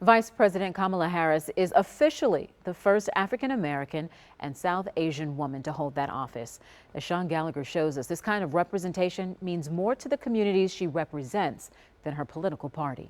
Vice President Kamala Harris is officially the first African-American and South Asian woman to hold that office. As Sean Gallagher shows us, this kind of representation means more to the communities she represents than her political party.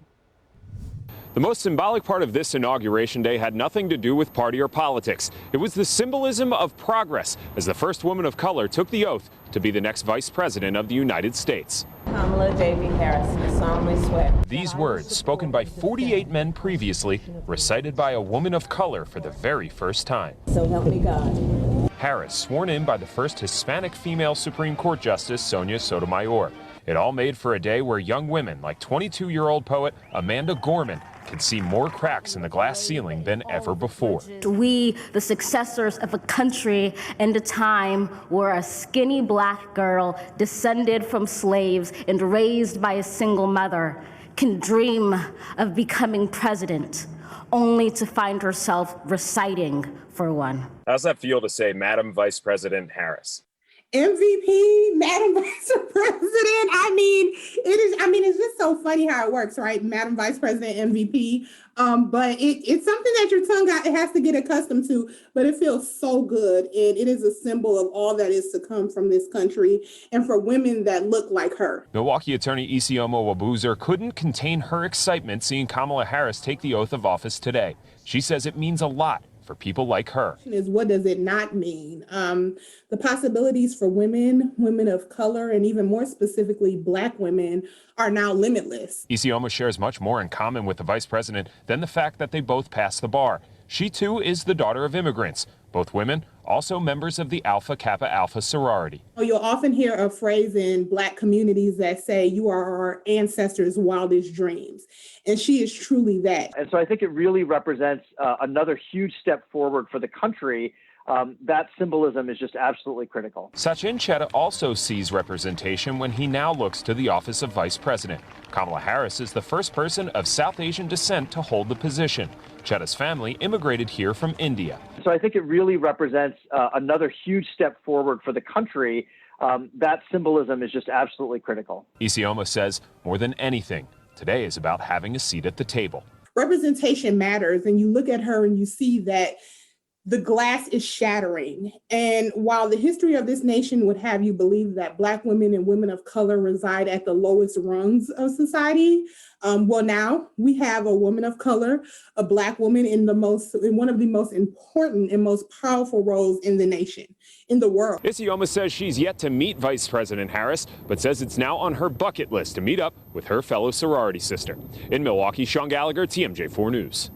The most symbolic part of this Inauguration Day had nothing to do with party or politics. It was the symbolism of progress as the first woman of color took the oath to be the next Vice President of the United States. Kamala J.B. Harris, I solemnly swear. These words, spoken by 48 men previously, recited by a woman of color for the very first time. So help me God. Harris, sworn in by the first Hispanic female Supreme Court Justice, Sonia Sotomayor. It all made for a day where young women like 22-year-old poet Amanda Gorman could see more cracks in the glass ceiling than ever before. We, the successors of a country and a time where a skinny black girl descended from slaves and raised by a single mother can dream of becoming president, only to find herself reciting for one. How's that feel to say, Madam Vice President Harris? MVP, Madam Vice President. It's just so funny how it works, right? Madam Vice President, MVP. But it's something that your tongue has to get accustomed to, but it feels so good. And it is a symbol of all that is to come from this country and for women that look like her. Milwaukee attorney Isioma Wabuzer couldn't contain her excitement seeing Kamala Harris take the oath of office today. She says it means a lot for people like her. Is what does it not mean? The possibilities for women of color, and even more specifically Black women are now limitless. Isioma shares much more in common with the vice president than the fact that they both passed the bar. She too is the daughter of immigrants. Both women also members of the Alpha Kappa Alpha sorority. You'll often hear a phrase in Black communities that say, "You are our ancestors' wildest dreams." And she is truly that. And so I think it really represents another huge step forward for the country. That symbolism is just absolutely critical. Sachin Chetta also sees representation when he now looks to the office of vice president. Kamala Harris is the first person of South Asian descent to hold the position. Chetta's family immigrated here from India. So I think it really represents another huge step forward for the country. That symbolism is just absolutely critical. Isioma says more than anything, today is about having a seat at the table. Representation matters, and you look at her and you see that the glass is shattering. And while the history of this nation would have you believe that Black women and women of color reside at the lowest rungs of society, well, now we have a woman of color, a Black woman in one of the most important and most powerful roles in the nation, in the world. Isioma says she's yet to meet Vice President Harris, but says it's now on her bucket list to meet up with her fellow sorority sister. In Milwaukee, Sean Gallagher, TMJ4 News.